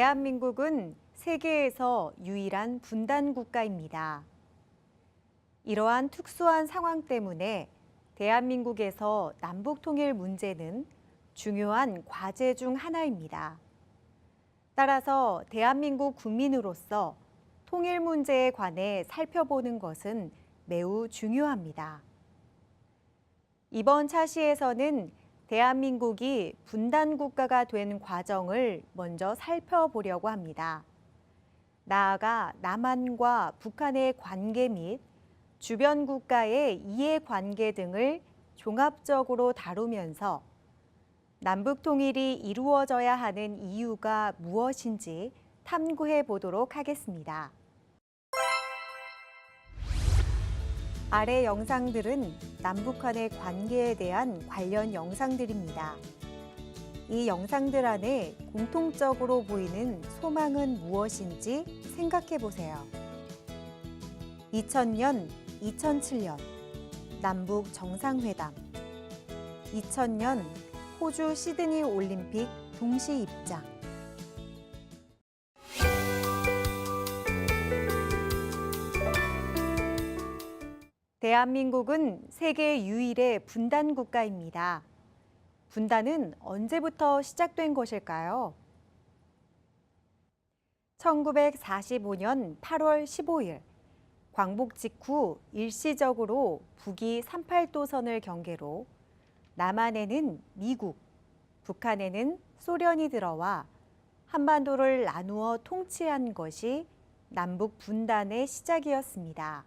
대한민국은 세계에서 유일한 분단 국가입니다. 이러한 특수한 상황 때문에 대한민국에서 남북 통일 문제는 중요한 과제 중 하나입니다. 따라서 대한민국 국민으로서 통일 문제에 관해 살펴보는 것은 매우 중요합니다. 이번 차시에서는 대한민국이 분단 국가가 된 과정을 먼저 살펴보려고 합니다. 나아가 남한과 북한의 관계 및 주변 국가의 이해관계 등을 종합적으로 다루면서 남북 통일이 이루어져야 하는 이유가 무엇인지 탐구해 보도록 하겠습니다. 아래 영상들은 남북한의 관계에 대한 관련 영상들입니다. 이 영상들 안에 공통적으로 보이는 소망은 무엇인지 생각해 보세요. 2000년, 2007년 남북 정상회담, 2000년 호주 시드니 올림픽 동시 입장. 대한민국은 세계 유일의 분단 국가입니다. 분단은 언제부터 시작된 것일까요? 1945년 8월 15일, 광복 직후 일시적으로 북위 38도선을 경계로 남한에는 미국, 북한에는 소련이 들어와 한반도를 나누어 통치한 것이 남북 분단의 시작이었습니다.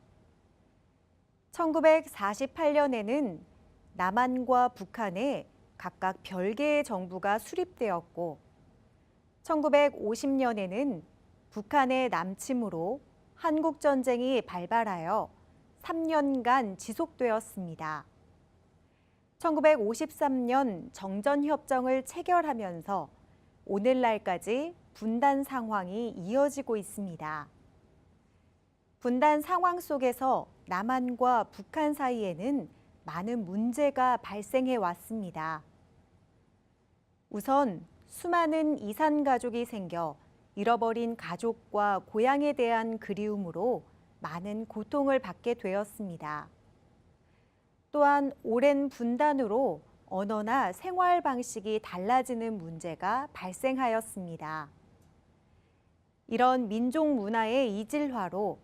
1948년에는 남한과 북한에 각각 별개의 정부가 수립되었고 1950년에는 북한의 남침으로 한국전쟁이 발발하여 3년간 지속되었습니다. 1953년 정전협정을 체결하면서 오늘날까지 분단 상황이 이어지고 있습니다. 분단 상황 속에서 남한과 북한 사이에는 많은 문제가 발생해 왔습니다. 우선 수많은 이산 가족이 생겨 잃어버린 가족과 고향에 대한 그리움으로 많은 고통을 받게 되었습니다. 또한 오랜 분단으로 언어나 생활 방식이 달라지는 문제가 발생하였습니다. 이런 민족 문화의 이질화로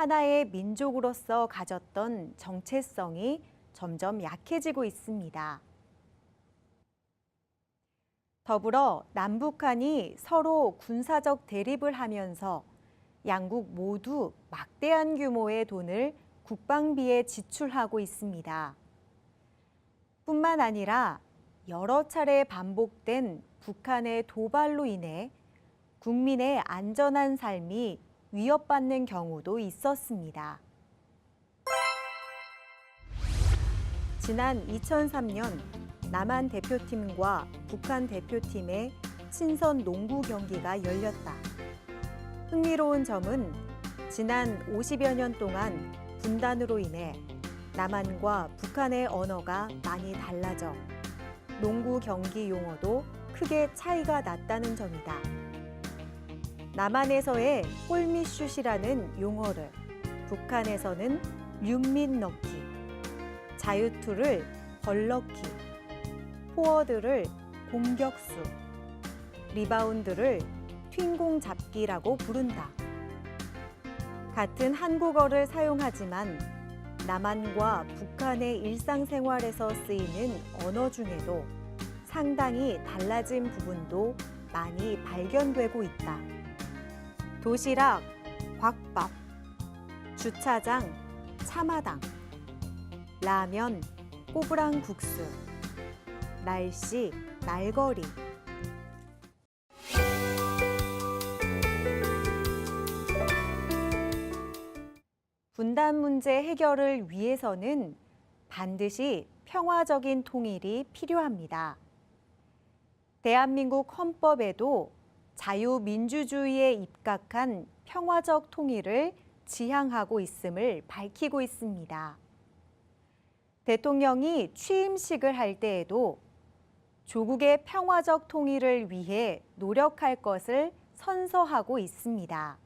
하나의 민족으로서 가졌던 정체성이 점점 약해지고 있습니다. 더불어 남북한이 서로 군사적 대립을 하면서 양국 모두 막대한 규모의 돈을 국방비에 지출하고 있습니다. 뿐만 아니라 여러 차례 반복된 북한의 도발로 인해 국민의 안전한 삶이 위협받는 경우도 있었습니다. 지난 2003년 남한 대표팀과 북한 대표팀의 친선 농구 경기가 열렸다. 흥미로운 점은 지난 50여 년 동안 분단으로 인해 남한과 북한의 언어가 많이 달라져 농구 경기 용어도 크게 차이가 났다는 점이다. 남한에서의 골밑슛이라는 용어를 북한에서는 륜밑 넣기, 자유투를 벌넣기, 포워드를 공격수, 리바운드를 휜공 잡기라고 부른다. 같은 한국어를 사용하지만 남한과 북한의 일상생활에서 쓰이는 언어 중에도 상당히 달라진 부분도 많이 발견되고 있다. 도시락, 곽밥, 주차장, 차마당, 라면, 꼬부랑 국수, 날씨, 날거리. 분단 문제 해결을 위해서는 반드시 평화적인 통일이 필요합니다. 대한민국 헌법에도 자유민주주의에 입각한 평화적 통일을 지향하고 있음을 밝히고 있습니다. 대통령이 취임식을 할 때에도 조국의 평화적 통일을 위해 노력할 것을 선서하고 있습니다.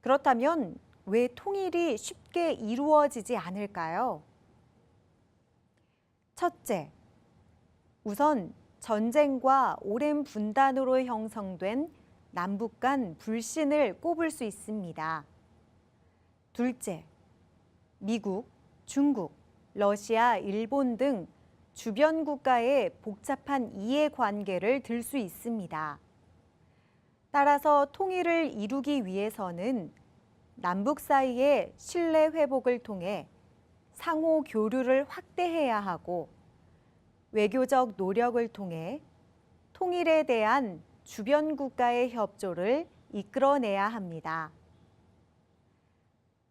그렇다면 왜 통일이 쉽게 이루어지지 않을까요? 첫째, 우선 전쟁과 오랜 분단으로 형성된 남북 간 불신을 꼽을 수 있습니다. 둘째, 미국, 중국, 러시아, 일본 등 주변 국가의 복잡한 이해관계를 들 수 있습니다. 따라서 통일을 이루기 위해서는 남북 사이의 신뢰 회복을 통해 상호 교류를 확대해야 하고 외교적 노력을 통해 통일에 대한 주변 국가의 협조를 이끌어내야 합니다.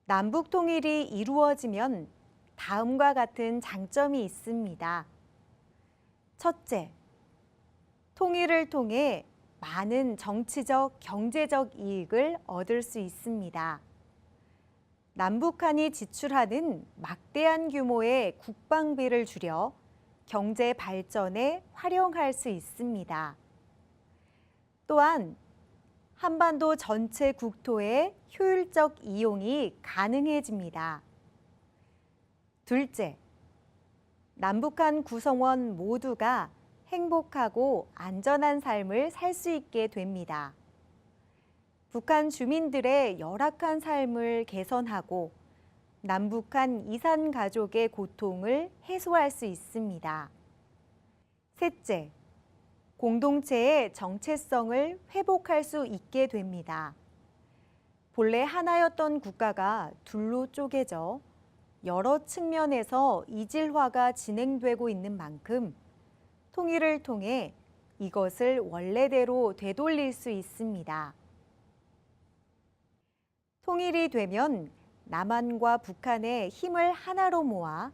남북 통일이 이루어지면 다음과 같은 장점이 있습니다. 첫째, 통일을 통해 많은 정치적, 경제적 이익을 얻을 수 있습니다. 남북한이 지출하는 막대한 규모의 국방비를 줄여 경제 발전에 활용할 수 있습니다. 또한 한반도 전체 국토의 효율적 이용이 가능해집니다. 둘째, 남북한 구성원 모두가 행복하고 안전한 삶을 살 수 있게 됩니다. 북한 주민들의 열악한 삶을 개선하고 남북한 이산 가족의 고통을 해소할 수 있습니다. 셋째, 공동체의 정체성을 회복할 수 있게 됩니다. 본래 하나였던 국가가 둘로 쪼개져 여러 측면에서 이질화가 진행되고 있는 만큼 통일을 통해 이것을 원래대로 되돌릴 수 있습니다. 통일이 되면 남한과 북한의 힘을 하나로 모아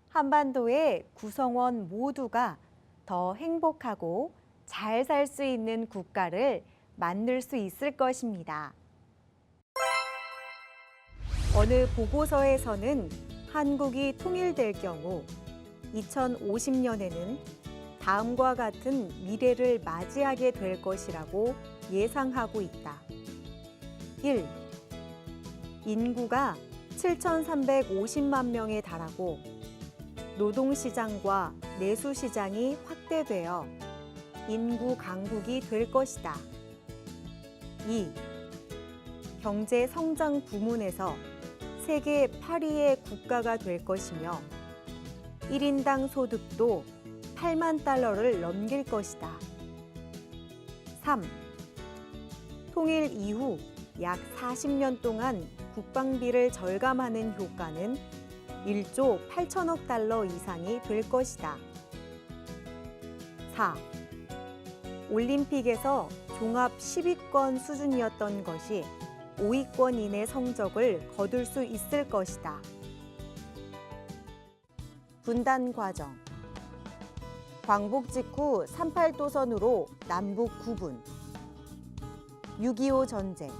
한반도의 구성원 모두가 더 행복하고 잘 살 수 있는 국가를 만들 수 있을 것입니다. 어느 보고서에서는 한국이 통일될 경우 2050년에는 다음과 같은 미래를 맞이하게 될 것이라고 예상하고 있다. 1. 인구가 7,350만 명에 달하고 노동시장과 내수시장이 확대되어 인구 강국이 될 것이다. 2. 경제 성장 부문에서 세계 8위의 국가가 될 것이며 1인당 소득도 8만 달러를 넘길 것이다. 3. 통일 이후 약 40년 동안 국방비를 절감하는 효과는 1조 8천억 달러 이상이 될 것이다. 4. 올림픽에서 종합 10위권 수준이었던 것이 5위권 이내 성적을 거둘 수 있을 것이다. 분단 과정. 광복 직후 38도선으로 남북 구분. 6.25 전쟁.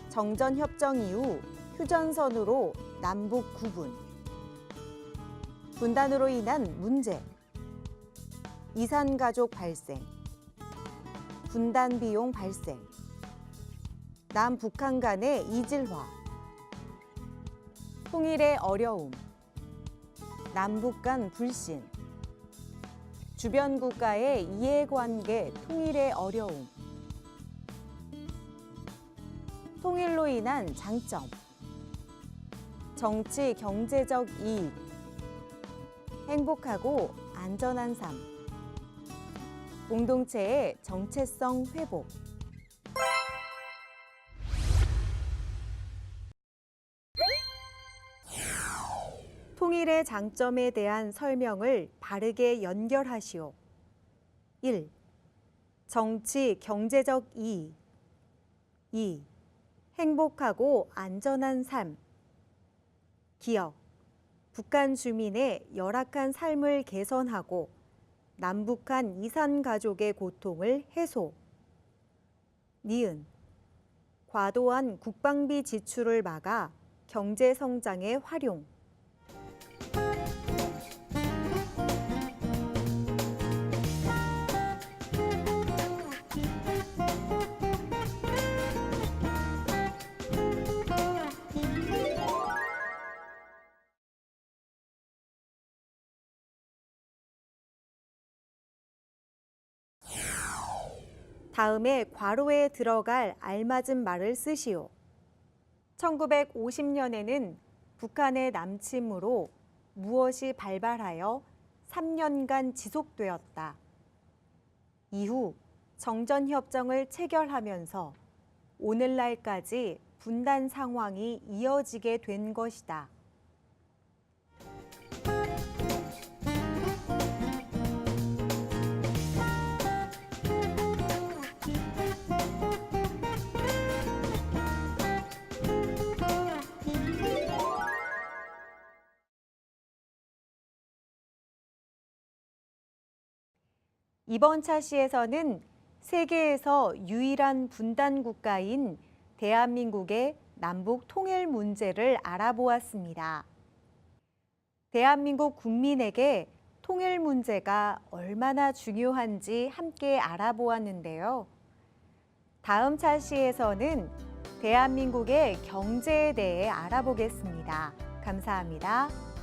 정전협정 이후 휴전선으로 남북 구분. 분단으로 인한 문제. 이산가족 발생. 분단 비용 발생. 남북한 간의 이질화. 통일의 어려움. 남북 간 불신. 주변 국가의 이해관계 통일의 어려움. 통일로 인한 장점. 정치, 경제적 이익. 행복하고 안전한 삶. 공동체의 정체성 회복. 통일의 장점에 대한 설명을 바르게 연결하시오. 1. 정치, 경제적 이익. 2. 행복하고 안전한 삶. 기억. 북한 주민의 열악한 삶을 개선하고 남북한 이산 가족의 고통을 해소. 니은. 과도한 국방비 지출을 막아 경제 성장에 활용. 다음에 괄호에 들어갈 알맞은 말을 쓰시오. 1950년에는 북한의 남침으로 무엇이 발발하여 3년간 지속되었다. 이후 정전협정을 체결하면서 오늘날까지 분단 상황이 이어지게 된 것이다. 이번 차시에서는 세계에서 유일한 분단 국가인 대한민국의 남북 통일 문제를 알아보았습니다. 대한민국 국민에게 통일 문제가 얼마나 중요한지 함께 알아보았는데요. 다음 차시에서는 대한민국의 경제에 대해 알아보겠습니다. 감사합니다.